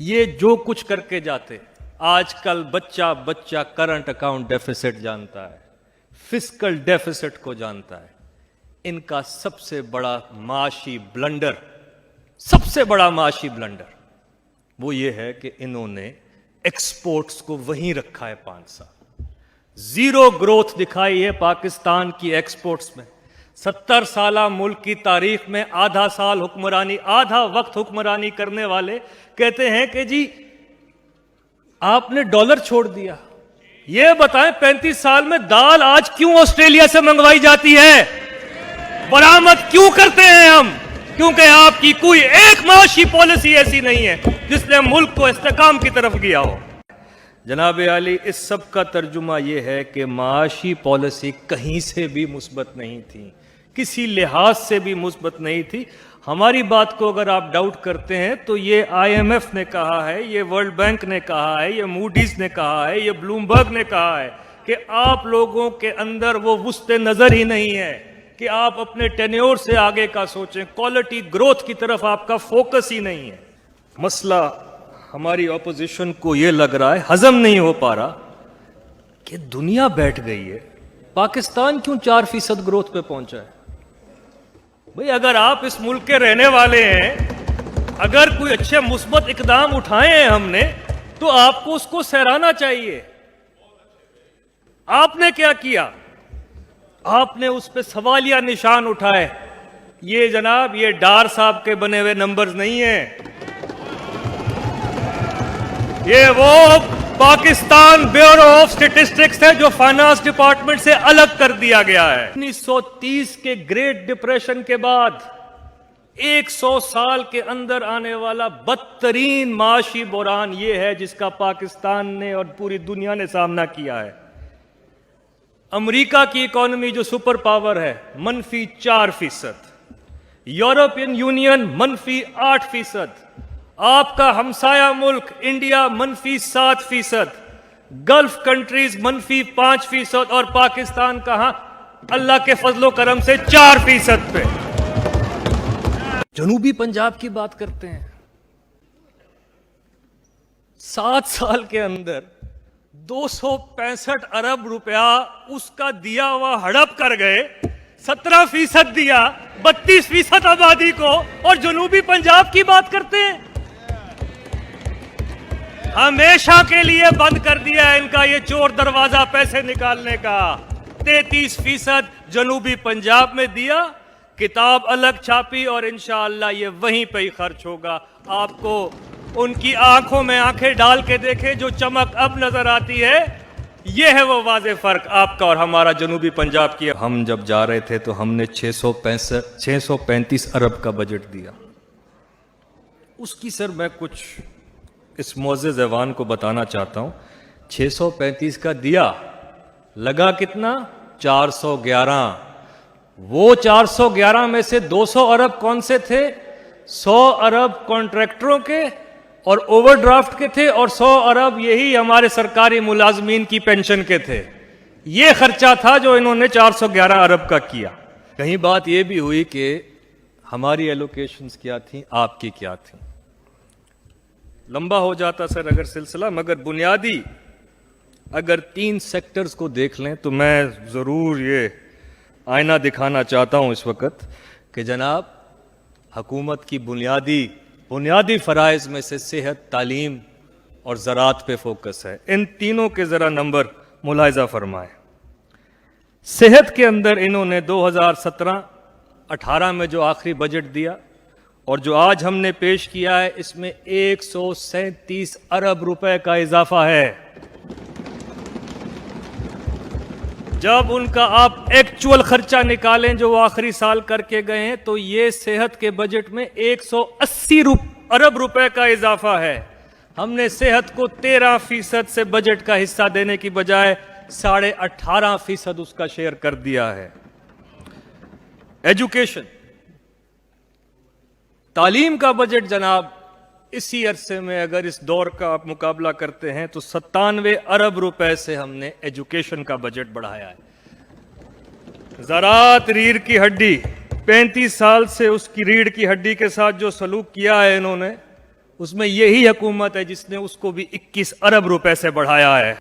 یہ جو کچھ کر کے جاتے، آج کل بچہ بچہ کرنٹ اکاؤنٹ ڈیفیسٹ جانتا ہے، فسکل ڈیفیسٹ کو جانتا ہے۔ ان کا سب سے بڑا معاشی بلنڈر وہ یہ ہے کہ انہوں نے ایکسپورٹس کو وہیں رکھا ہے 5 سال، زیرو گروتھ دکھائی ہے پاکستان کی ایکسپورٹس میں۔ 70 سالہ ملک کی تاریخ میں آدھا وقت حکمرانی کرنے والے کہتے ہیں کہ جی آپ نے ڈالر چھوڑ دیا۔ یہ بتائیں 35 سال میں دال آج کیوں آسٹریلیا سے منگوائی جاتی ہے؟ برآمد کیوں کرتے ہیں ہم؟ کیونکہ آپ کی کوئی ایک معاشی پالیسی ایسی نہیں ہے جس نے ملک کو استحکام کی طرف گیا ہو۔ جناب عالی، اس سب کا ترجمہ یہ ہے کہ معاشی پالیسی کہیں سے بھی مثبت نہیں تھی، کسی لحاظ سے بھی مثبت نہیں تھی۔ ہماری بات کو اگر آپ ڈاؤٹ کرتے ہیں تو یہ IMF نے کہا ہے، یہ ورلڈ بینک نے کہا ہے، یہ موڈیز نے کہا ہے، یہ بلومبرگ نے کہا ہے کہ آپ لوگوں کے اندر وہ وسط نظر ہی نہیں ہے کہ آپ اپنے ٹینیور سے آگے کا سوچیں، کوالٹی گروتھ کی طرف آپ کا فوکس ہی نہیں ہے۔ مسئلہ ہماری اپوزیشن کو یہ لگ رہا ہے، ہضم نہیں ہو پا رہا کہ دنیا بیٹھ گئی ہے، پاکستان کیوں 4% گروتھ پہ پہنچا ہے؟ بھئی اگر آپ اس ملک کے رہنے والے ہیں، اگر کوئی اچھے مثبت اقدام اٹھائے ہیں ہم نے، تو آپ کو اس کو سراہنا چاہیے۔ آپ نے کیا کیا؟ آپ نے اس پہ سوالیہ نشان اٹھائے۔ یہ جناب، یہ ڈار صاحب کے بنے ہوئے نمبرز نہیں ہیں، یہ وہ پاکستان بیورو آف سٹیٹسٹکس ہے جو فائنانس ڈپارٹمنٹ سے الگ کر دیا گیا ہے۔ 1930 کے گریٹ ڈپریشن کے بعد 100 سال کے اندر آنے والا بدترین معاشی بحران یہ ہے جس کا پاکستان نے اور پوری دنیا نے سامنا کیا ہے۔ امریکہ کی اکانومی جو سپر پاور ہے -4%، یورپین یونین -8%، آپ کا ہمسایہ ملک انڈیا -7%، گلف کنٹریز -5%، اور پاکستان کہاں؟ اللہ کے فضل و کرم سے 4% پہ۔ جنوبی پنجاب کی بات کرتے ہیں، 7 سال کے اندر 265 ارب روپیہ اس کا دیا ہوا ہڑپ کر گئے، 17% دیا 32% آبادی کو، اور جنوبی پنجاب کی بات کرتے ہیں۔ ہمیشہ کے لیے بند کر دیا ہے ان کا یہ چور دروازہ پیسے نکالنے کا۔ 33% جنوبی پنجاب میں دیا، کتاب الگ چھاپی، اور انشاءاللہ یہ وہیں پہ ہی خرچ ہوگا۔ آپ کو ان کی آنکھوں میں آنکھیں ڈال کے دیکھیں، جو چمک اب نظر آتی ہے یہ ہے وہ واضح فرق آپ کا اور ہمارا جنوبی پنجاب کی۔ ہم جب جا رہے تھے تو ہم نے 635 ارب کا بجٹ دیا۔ اس کی سر میں کچھ اس معزز ایوان کو بتانا چاہتا ہوں۔ 635 کا دیا، لگا کتنا؟ 411۔ وہ 411 میں سے 200 ارب کون سے تھے؟ 100 ارب کانٹریکٹروں کے اور اوور ڈرافٹ کے تھے، اور 100 ارب یہی ہمارے سرکاری ملازمین کی پینشن کے تھے۔ یہ خرچہ تھا جو انہوں نے 411 ارب کا کیا۔ کہیں بات یہ بھی ہوئی کہ ہماری ایلوکیشنز کیا تھیں، آپ کی کیا تھیں۔ لمبا ہو جاتا سر اگر سلسلہ، مگر بنیادی اگر 3 سیکٹرز کو دیکھ لیں تو میں ضرور یہ آئینہ دکھانا چاہتا ہوں اس وقت کہ جناب حکومت کی بنیادی فرائض میں سے صحت، تعلیم اور زراعت پہ فوکس ہے۔ ان تینوں کے ذرا نمبر ملاحظہ فرمائیں۔ صحت کے اندر انہوں نے 2017-18 میں جو آخری بجٹ دیا اور جو آج ہم نے پیش کیا ہے، اس میں 137 ارب روپے کا اضافہ ہے۔ جب ان کا آپ ایکچول خرچہ نکالیں جو وہ آخری سال کر کے گئے ہیں، تو یہ صحت کے بجٹ میں 180 ارب روپے کا اضافہ ہے۔ ہم نے صحت کو 13% سے بجٹ کا حصہ دینے کی بجائے 18.5% اس کا شیئر کر دیا ہے۔ ایجوکیشن، تعلیم کا بجٹ جناب اسی عرصے میں اگر اس دور کا آپ مقابلہ کرتے ہیں تو 97 ارب روپے سے ہم نے ایجوکیشن کا بجٹ بڑھایا ہے۔ زراعت ریڑھ کی ہڈی، 35 سال سے اس کی ریڑھ کی ہڈی کے ساتھ جو سلوک کیا ہے انہوں نے، اس میں یہی حکومت ہے جس نے اس کو بھی 21 ارب روپے سے بڑھایا ہے.